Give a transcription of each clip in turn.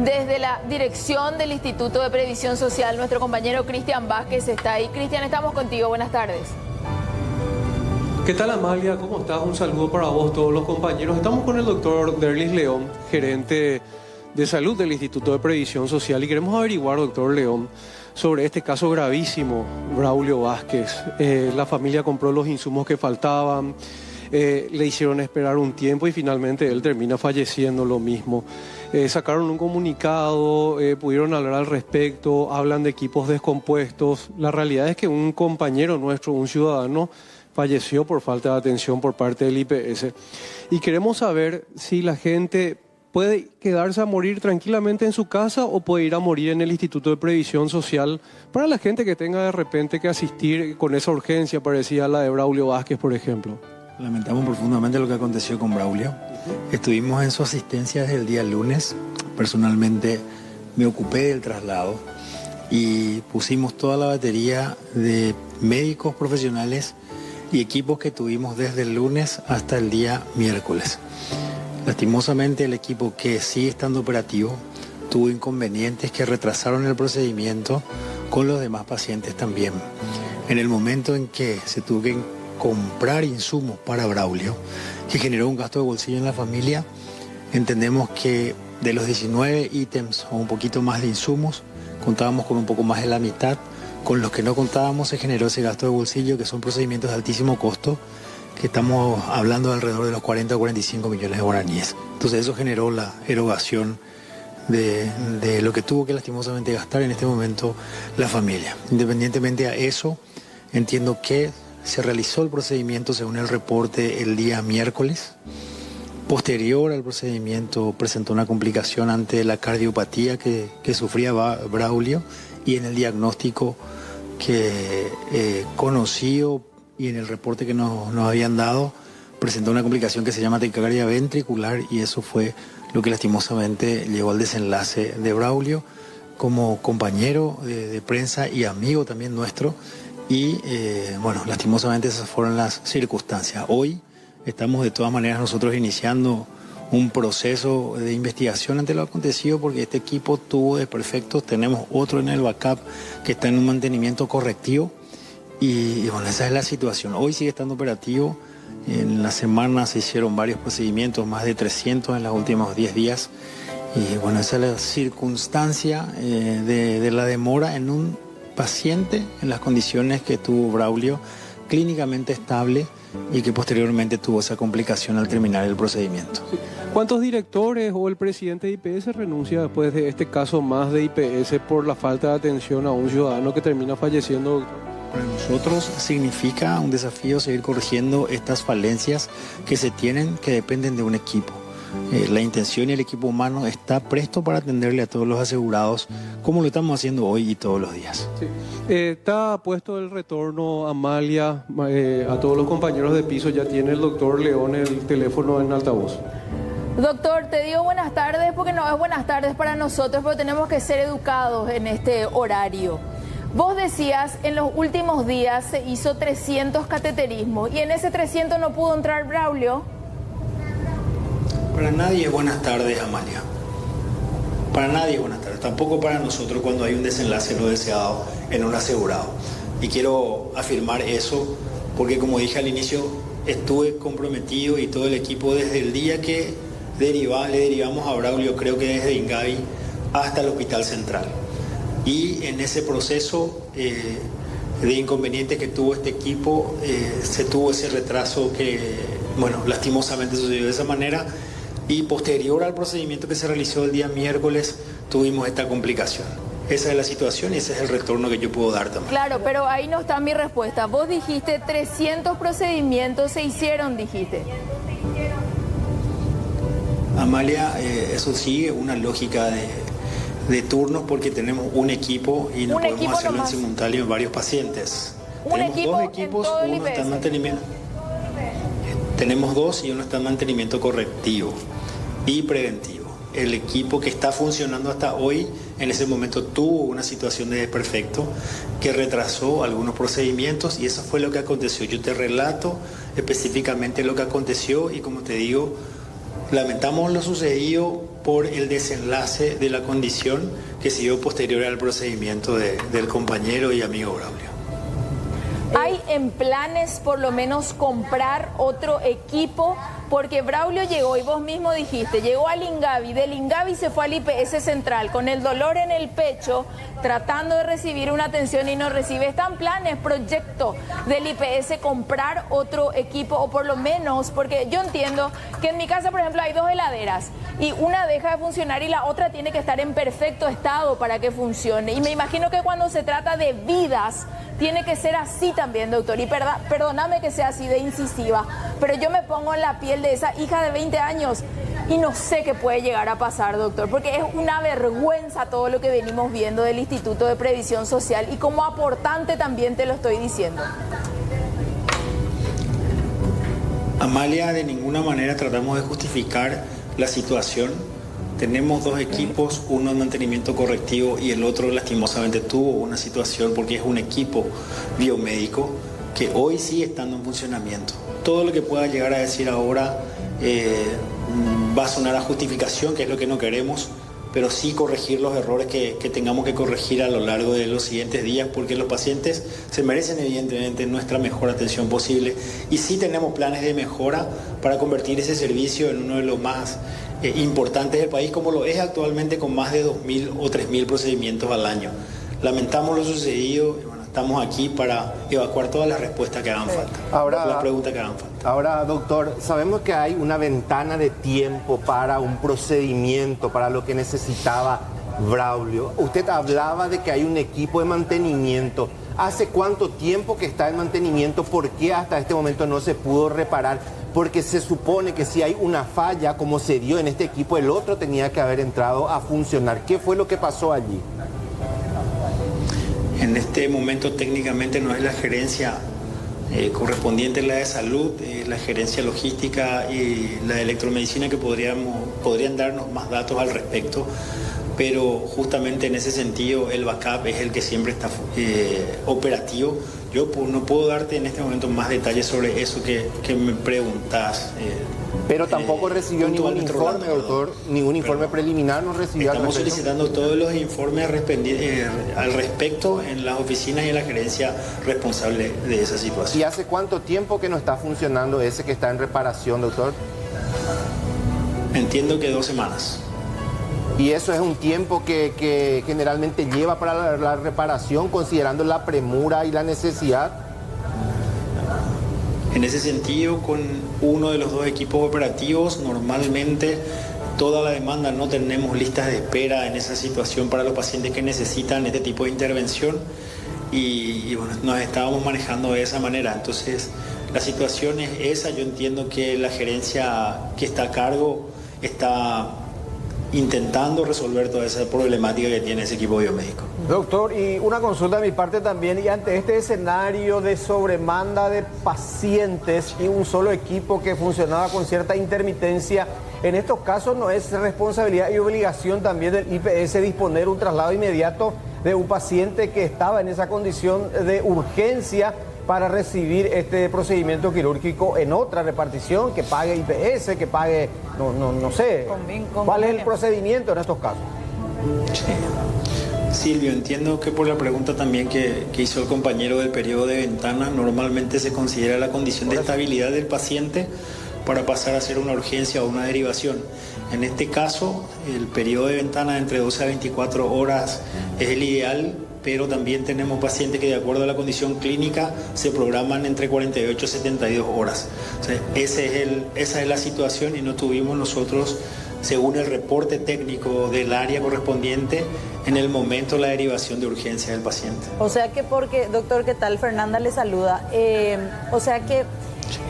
Desde la dirección del Instituto de Previsión Social, nuestro compañero Cristian Vázquez está ahí. Cristian, estamos contigo. Buenas tardes. ¿Qué tal, Amalia? ¿Cómo estás? Un saludo para vos, todos los compañeros. Estamos con el doctor Derlis León, gerente de salud del Instituto de Previsión Social, y queremos averiguar, doctor León, sobre este caso gravísimo, Braulio Vázquez. La familia compró los insumos que faltaban, le hicieron esperar un tiempo y finalmente él termina falleciendo lo mismo. Sacaron un comunicado, pudieron hablar al respecto, hablan de equipos descompuestos. La realidad es que un compañero nuestro, un ciudadano, falleció por falta de atención por parte del IPS. Y queremos saber si la gente puede quedarse a morir tranquilamente en su casa o puede ir a morir en el Instituto de Previsión Social, para la gente que tenga de repente que asistir con esa urgencia parecida a la de Braulio Vázquez, por ejemplo. Lamentamos profundamente lo que aconteció con Braulio. Estuvimos en su asistencia desde el día lunes. Personalmente me ocupé del traslado y pusimos toda la batería de médicos profesionales y equipos que tuvimos desde el lunes hasta el día miércoles. Lastimosamente el equipo que sigue estando operativo tuvo inconvenientes que retrasaron el procedimiento con los demás pacientes también. En el momento en que se tuvo que comprar insumos para Braulio, que generó un gasto de bolsillo en la familia, entendemos que de los 19 ítems o un poquito más de insumos, contábamos con un poco más de la mitad. Con los que no contábamos se generó ese gasto de bolsillo, que son procedimientos de altísimo costo, que estamos hablando de alrededor de los 40 o 45 millones de guaraníes. Entonces eso generó la erogación de lo que tuvo que lastimosamente gastar en este momento la familia. Independientemente a eso, entiendo que se realizó el procedimiento según el reporte el día miércoles. Posterior al procedimiento presentó una complicación ante la cardiopatía que sufría Braulio, y en el diagnóstico que conoció y en el reporte que nos habían dado, presentó una complicación que se llama taquicardia ventricular, y eso fue lo que lastimosamente llevó al desenlace de Braulio como compañero de prensa y amigo también nuestro. Y bueno, lastimosamente esas fueron las circunstancias. Hoy estamos de todas maneras nosotros iniciando un proceso de investigación ante lo acontecido, porque este equipo tuvo desperfectos. Tenemos otro en el backup que está en un mantenimiento correctivo y bueno, esa es la situación. Hoy sigue estando operativo. En la semana se hicieron varios procedimientos, más de 300 en los últimos 10 días. Y bueno, esa es la circunstancia de la demora en un paciente en las condiciones que tuvo Braulio, clínicamente estable, y que posteriormente tuvo esa complicación al terminar el procedimiento. ¿Cuántos directores o el presidente de IPS renuncia después de este caso más de IPS por la falta de atención a un ciudadano que termina falleciendo? Para nosotros significa un desafío seguir corrigiendo estas falencias que se tienen, que dependen de un equipo. La intención y el equipo humano está presto para atenderle a todos los asegurados, como lo estamos haciendo hoy y todos los días. Sí. Está puesto el retorno, Amalia, a todos los compañeros de piso. Ya tiene el doctor León el teléfono en altavoz. Doctor, te digo buenas tardes porque no es buenas tardes para nosotros, pero tenemos que ser educados en este horario. Vos decías, en los últimos días se hizo 300 cateterismos y en ese 300 no pudo entrar Braulio. Para nadie es buenas tardes, Amalia. Para nadie es buenas tardes. Tampoco para nosotros cuando hay un desenlace no deseado en un asegurado. Y quiero afirmar eso porque, como dije al inicio, estuve comprometido y todo el equipo desde el día que le derivamos a Braulio, creo que desde Ingavi hasta el Hospital Central. Y en ese proceso de inconvenientes que tuvo este equipo, se tuvo ese retraso que, bueno, lastimosamente sucedió de esa manera. Y posterior al procedimiento que se realizó el día miércoles, tuvimos esta complicación. Esa es la situación y ese es el retorno que yo puedo dar también. Claro, pero ahí no está mi respuesta. Vos dijiste 300 procedimientos se hicieron, dijiste. Amalia, eso sigue una lógica de turnos, porque tenemos un equipo y no podemos hacerlo en simultáneo en varios pacientes. Tenemos dos equipos, uno está en mantenimiento. Tenemos dos y uno está en mantenimiento correctivo y preventivo. El equipo que está funcionando hasta hoy, en ese momento tuvo una situación de desperfecto que retrasó algunos procedimientos, y eso fue lo que aconteció. Yo te relato específicamente lo que aconteció y, como te digo, lamentamos lo sucedido por el desenlace de la condición que se dio posterior al procedimiento del compañero y amigo Braulio. ¿Hay en planes por lo menos comprar otro equipo? Porque Braulio llegó, y vos mismo dijiste, llegó al Ingavi, del Ingavi se fue al IPS Central con el dolor en el pecho, tratando de recibir una atención y no recibe. ¿Está en planes, proyecto del IPS comprar otro equipo? O por lo menos, porque yo entiendo que en mi casa, por ejemplo, hay 2 heladeras y una deja de funcionar y la otra tiene que estar en perfecto estado para que funcione. Y me imagino que cuando se trata de vidas, tiene que ser así también, doctor. Y perdóname que sea así de incisiva, pero yo me pongo en la piel de esa hija de 20 años y no sé qué puede llegar a pasar, doctor, porque es una vergüenza todo lo que venimos viendo del Instituto de Previsión Social, y como aportante también te lo estoy diciendo. Amalia, de ninguna manera tratamos de justificar la situación. Tenemos 2 equipos, uno en mantenimiento correctivo y el otro lastimosamente tuvo una situación porque es un equipo biomédico que hoy sigue estando en funcionamiento. Todo lo que pueda llegar a decir ahora va a sonar a justificación, que es lo que no queremos, pero sí corregir los errores que tengamos que corregir a lo largo de los siguientes días, porque los pacientes se merecen evidentemente nuestra mejor atención posible, y sí tenemos planes de mejora para convertir ese servicio en uno de los más importantes del país, como lo es actualmente, con más de 2.000 o 3.000 procedimientos al año. Lamentamos lo sucedido y bueno, estamos aquí para evacuar todas las respuestas que hagan falta, las preguntas que hagan falta. Ahora, doctor, sabemos que hay una ventana de tiempo para un procedimiento, para lo que necesitaba Braulio. Usted hablaba de que hay un equipo de mantenimiento. ¿Hace cuánto tiempo que está en mantenimiento? ¿Por qué hasta este momento no se pudo reparar? Porque se supone que si hay una falla, como se dio en este equipo, el otro tenía que haber entrado a funcionar. ¿Qué fue lo que pasó allí? En este momento técnicamente no es la gerencia correspondiente a la de salud, la gerencia logística y la de electromedicina que podrían darnos más datos al respecto, pero justamente en ese sentido el backup es el que siempre está operativo. Yo no puedo darte en este momento más detalles sobre eso que me preguntas. Pero tampoco recibió ningún informe, doctor, ningún informe preliminar no recibió. Estamos solicitando todos los informes al respecto en las oficinas y en la gerencia responsable de esa situación. ¿Y hace cuánto tiempo que no está funcionando ese que está en reparación, doctor? Entiendo que 2 semanas. ¿Y eso es un tiempo que generalmente lleva para la reparación, considerando la premura y la necesidad? En ese sentido, con uno de los 2 equipos operativos, normalmente toda la demanda, no tenemos listas de espera en esa situación para los pacientes que necesitan este tipo de intervención, y bueno, nos estábamos manejando de esa manera. Entonces, la situación es esa. Yo entiendo que la gerencia que está a cargo está intentando resolver toda esa problemática que tiene ese equipo biomédico. Doctor, y una consulta de mi parte también, y ante este escenario de sobremanda de pacientes y un solo equipo que funcionaba con cierta intermitencia, en estos casos no es responsabilidad y obligación también del IPS disponer un traslado inmediato de un paciente que estaba en esa condición de urgencia para recibir este procedimiento quirúrgico en otra repartición, que pague IPS, que pague, no sé, ¿cuál es el procedimiento en estos casos? Sí. Silvio, entiendo que por la pregunta también que hizo el compañero del periodo de ventana, normalmente se considera la condición de estabilidad del paciente para pasar a ser una urgencia o una derivación. En este caso, el periodo de ventana de entre 12 a 24 horas es el ideal, pero también tenemos pacientes que, de acuerdo a la condición clínica, se programan entre 48 y 72 horas. O sea, esa es la situación, y no tuvimos nosotros, según el reporte técnico del área correspondiente, en el momento la derivación de urgencia del paciente. O sea que porque, doctor, ¿qué tal? Fernanda le saluda. O sea que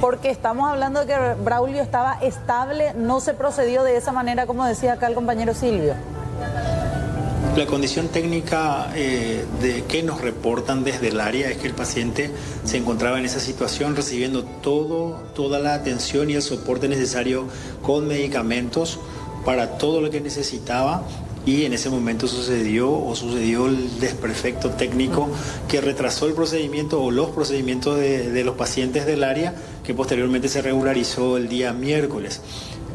porque estamos hablando de que Braulio estaba estable, no se procedió de esa manera como decía acá el compañero Silvio. La condición técnica de que nos reportan desde el área es que el paciente se encontraba en esa situación recibiendo toda la atención y el soporte necesario con medicamentos para todo lo que necesitaba, y en ese momento sucedió el desperfecto técnico que retrasó el procedimiento o los procedimientos de los pacientes del área, que posteriormente se regularizó el día miércoles.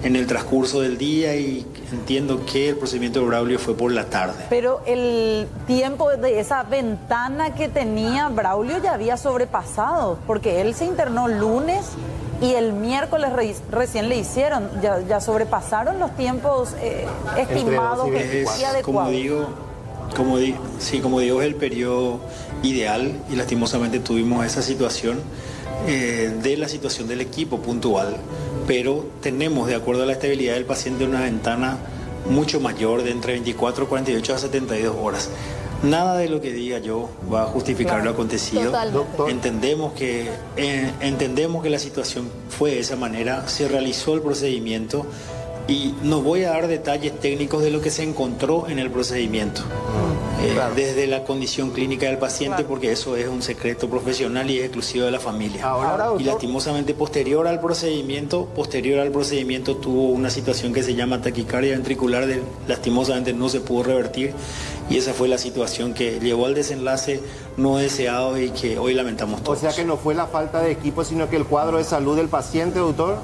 en el transcurso del día y entiendo que el procedimiento de Braulio fue por la tarde. Pero el tiempo de esa ventana que tenía Braulio ya había sobrepasado, porque él se internó lunes y el miércoles recién le hicieron, ya sobrepasaron los tiempos estimados y adecuados. Como digo, es el periodo ideal y lastimosamente tuvimos esa situación de la situación del equipo puntual, pero tenemos, de acuerdo a la estabilidad del paciente, una ventana mucho mayor de entre 24, 48 a 72 horas. Nada de lo que diga yo va a justificar lo acontecido. Entendemos que la situación fue de esa manera, se realizó el procedimiento y no voy a dar detalles técnicos de lo que se encontró en el procedimiento. Desde la condición clínica del paciente, porque eso es un secreto profesional y es exclusivo de la familia. Y lastimosamente posterior al procedimiento tuvo una situación que se llama taquicardia ventricular, lastimosamente no se pudo revertir y esa fue la situación que llevó al desenlace no deseado y que hoy lamentamos todos. O sea que no fue la falta de equipo, sino que el cuadro de salud del paciente, doctor.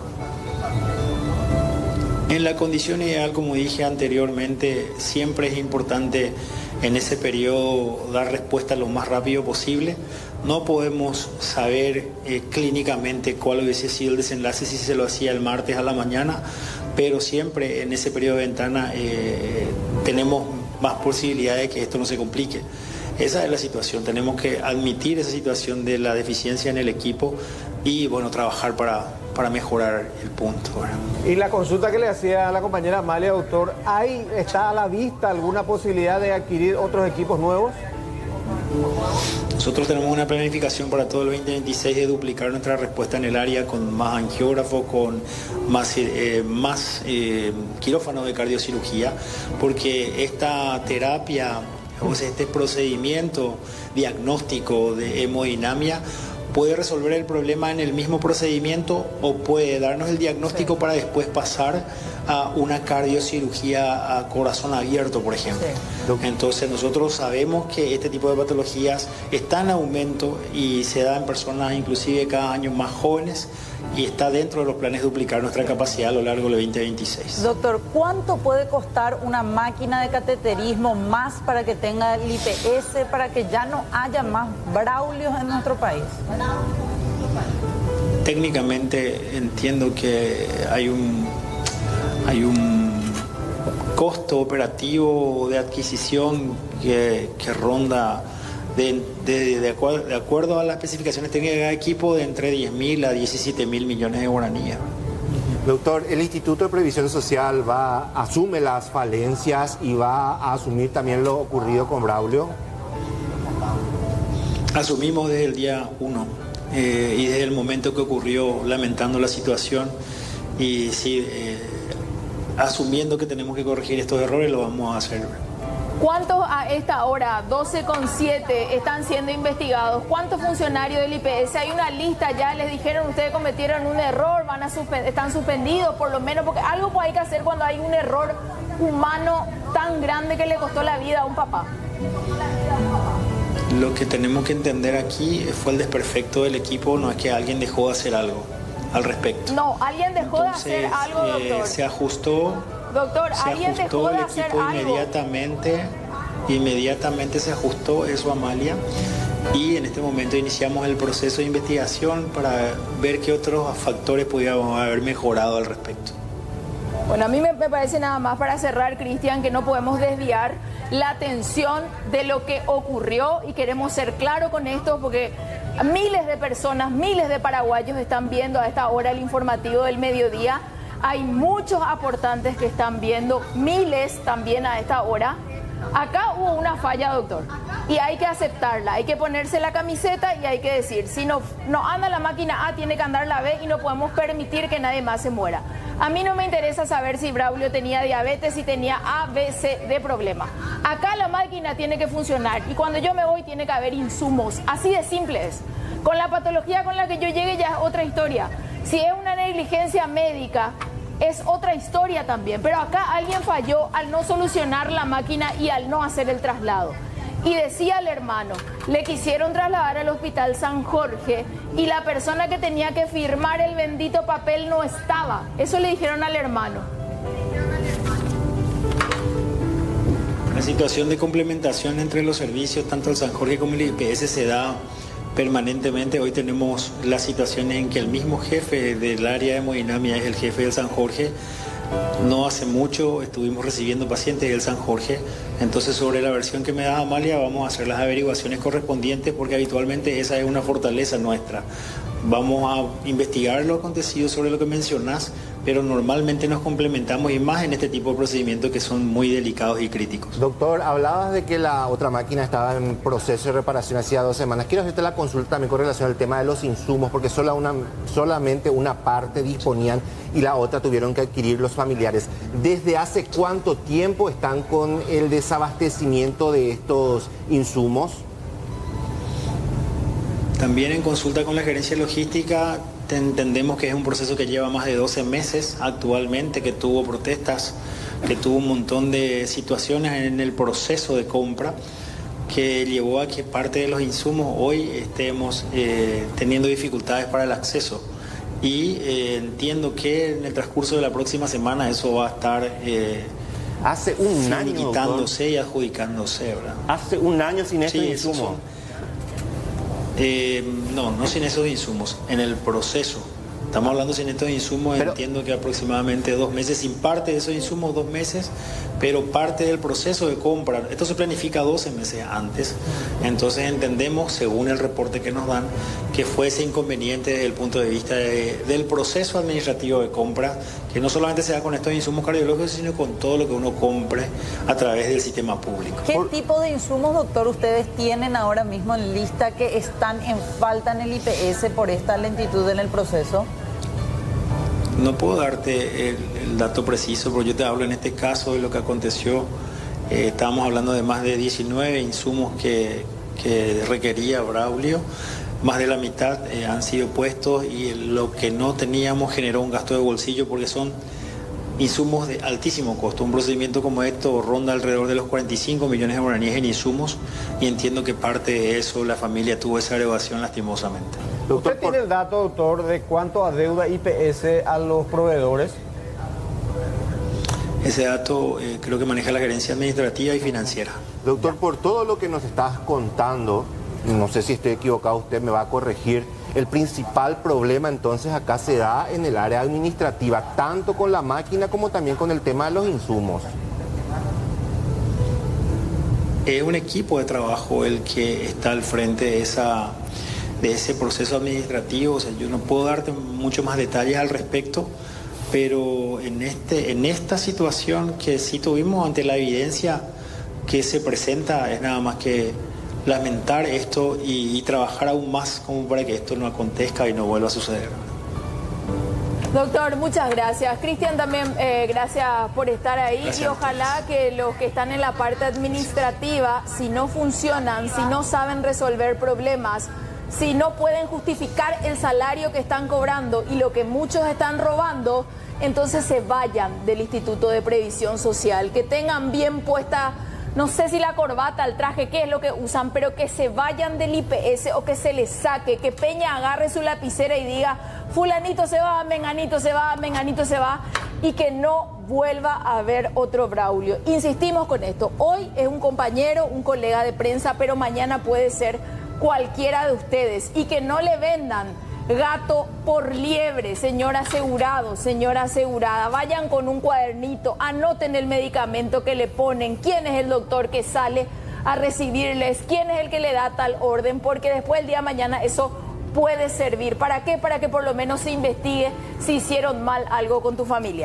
En la condición ideal, como dije anteriormente, siempre es importante en ese periodo dar respuesta lo más rápido posible. No podemos saber clínicamente cuál hubiese sido el desenlace si se lo hacía el martes a la mañana, pero siempre en ese periodo de ventana tenemos más posibilidades de que esto no se complique. Esa es la situación, tenemos que admitir esa situación de la deficiencia en el equipo y bueno, trabajar para mejorar el punto. Y la consulta que le hacía a la compañera Amalia, doctor, ¿está a la vista alguna posibilidad de adquirir otros equipos nuevos? Nosotros tenemos una planificación para todo el 2026 de duplicar nuestra respuesta en el área con más angiógrafos, con más quirófanos de cardiocirugía, porque esta terapia, o sea, este procedimiento diagnóstico de hemodinamia puede resolver el problema en el mismo procedimiento o puede darnos el diagnóstico para después pasar a una cardiocirugía a corazón abierto, por ejemplo. Entonces nosotros sabemos que este tipo de patologías está en aumento y se da en personas inclusive cada año más jóvenes y está dentro de los planes de duplicar nuestra capacidad a lo largo del 2026. Doctor, ¿cuánto puede costar una máquina de cateterismo más para que tenga el IPS, para que ya no haya más Braulios en nuestro país? Técnicamente entiendo que hay un costo operativo de adquisición que ronda de acuerdo a las especificaciones técnicas de cada equipo de entre 10.000 a 17.000 millones de guaraníes. Doctor, el Instituto de Previsión Social asume las falencias y va a asumir también lo ocurrido con Braulio. Asumimos desde el día 1 y desde el momento que ocurrió, lamentando la situación y sí, asumiendo que tenemos que corregir estos errores, lo vamos a hacer. ¿Cuántos a esta hora, 12:07, están siendo investigados? ¿Cuántos funcionarios del IPS? Hay una lista, ya les dijeron, ustedes cometieron un error, están suspendidos por lo menos, porque algo pues hay que hacer cuando hay un error humano tan grande que le costó la vida a un papá. Lo que tenemos que entender aquí fue el desperfecto del equipo, no es que alguien dejó de hacer algo al respecto. No, alguien dejó de hacer algo, doctor. Se ajustó. Doctor, alguien dejó de hacer algo. Inmediatamente se ajustó eso, Amalia, y en este momento iniciamos el proceso de investigación para ver qué otros factores pudiéramos haber mejorado al respecto. Bueno, a mí me parece nada más para cerrar, Cristian, que no podemos desviar la atención de lo que ocurrió y queremos ser claros con esto porque miles de personas, miles de paraguayos están viendo a esta hora el informativo del mediodía. Hay muchos aportantes que están viendo, miles también a esta hora. Acá hubo una falla, doctor, y hay que aceptarla, hay que ponerse la camiseta y hay que decir, si no anda la máquina A, tiene que andar la B y no podemos permitir que nadie más se muera. A mí no me interesa saber si Braulio tenía diabetes, si tenía A, B, C de problema. Acá la máquina tiene que funcionar y cuando yo me voy tiene que haber insumos, así de simple es. Con la patología con la que yo llegue ya es otra historia. Si es una negligencia médica, es otra historia también, pero acá alguien falló al no solucionar la máquina y al no hacer el traslado. Y decía el hermano, le quisieron trasladar al hospital San Jorge y la persona que tenía que firmar el bendito papel no estaba. Eso le dijeron al hermano. La situación de complementación entre los servicios, tanto el San Jorge como el IPS, se da permanentemente. Hoy tenemos la situación en que el mismo jefe del área de hemodinamia es el jefe del San Jorge. No hace mucho estuvimos recibiendo pacientes del San Jorge, entonces sobre la versión que me da Amalia vamos a hacer las averiguaciones correspondientes porque habitualmente esa es una fortaleza nuestra. Vamos a investigar lo acontecido sobre lo que mencionás, pero normalmente nos complementamos y más en este tipo de procedimientos que son muy delicados y críticos. Doctor, hablabas de que la otra máquina estaba en proceso de reparación hacía 2 semanas. Quiero hacerte la consulta también con relación al tema de los insumos, porque solamente una parte disponían y la otra tuvieron que adquirir los familiares. ¿Desde hace cuánto tiempo están con el desabastecimiento de estos insumos? También en consulta con la gerencia logística entendemos que es un proceso que lleva más de 12 meses actualmente, que tuvo protestas, que tuvo un montón de situaciones en el proceso de compra que llevó a que parte de los insumos hoy estemos teniendo dificultades para el acceso. Y entiendo que en el transcurso de la próxima semana eso va a estar hace un año, quitándose y adjudicándose, ¿verdad? Hace un año sin estos insumos. No sin esos insumos, en el proceso. Estamos hablando sin estos insumos, pero entiendo que aproximadamente 2 meses, sin parte de esos insumos 2 meses, pero parte del proceso de compra. Esto se planifica 12 meses antes, entonces entendemos, según el reporte que nos dan, que fue ese inconveniente desde el punto de vista del proceso administrativo de compra, que no solamente se da con estos insumos cardiológicos, sino con todo lo que uno compre a través del sistema público. ¿Qué tipo de insumos, doctor, ustedes tienen ahora mismo en lista que están en falta en el IPS por esta lentitud en el proceso? No puedo darte el dato preciso, pero yo te hablo en este caso de lo que aconteció. Estábamos hablando de más de 19 insumos que requería Braulio. Más de la mitad han sido puestos y lo que no teníamos generó un gasto de bolsillo porque son insumos de altísimo costo. Un procedimiento como esto ronda alrededor de los 45 millones de guaraníes en insumos y entiendo que parte de eso la familia tuvo esa elevación lastimosamente. ¿Usted tiene el dato, doctor, de cuánto adeuda IPS a los proveedores? Ese dato creo que maneja la gerencia administrativa y financiera. Doctor, por todo lo que nos estás contando, no sé si estoy equivocado, usted me va a corregir. El principal problema entonces acá se da en el área administrativa, tanto con la máquina como también con el tema de los insumos. Es un equipo de trabajo el que está al frente de ese proceso administrativo. O sea, yo no puedo darte mucho más detalles al respecto, pero en esta situación que sí tuvimos ante la evidencia que se presenta es nada más que lamentar esto y trabajar aún más como para que esto no acontezca y no vuelva a suceder. Doctor, muchas gracias. Cristian, también gracias por estar ahí. Gracias. Y ojalá que los que están en la parte administrativa, si no funcionan, si no saben resolver problemas, si no pueden justificar el salario que están cobrando y lo que muchos están robando, entonces se vayan del Instituto de Previsión Social, que tengan bien puesta, no sé si la corbata, el traje, qué es lo que usan, pero que se vayan del IPS o que se les saque, que Peña agarre su lapicera y diga, fulanito se va, menganito se va, menganito se va, y que no vuelva a haber otro Braulio. Insistimos con esto, hoy es un compañero, un colega de prensa, pero mañana puede ser cualquiera de ustedes, y que no le vendan gato por liebre, señor asegurado, señora asegurada. Vayan con un cuadernito, anoten el medicamento que le ponen, quién es el doctor que sale a recibirles, quién es el que le da tal orden, porque después el día de mañana eso puede servir. ¿Para qué? Para que por lo menos se investigue si hicieron mal algo con tu familia.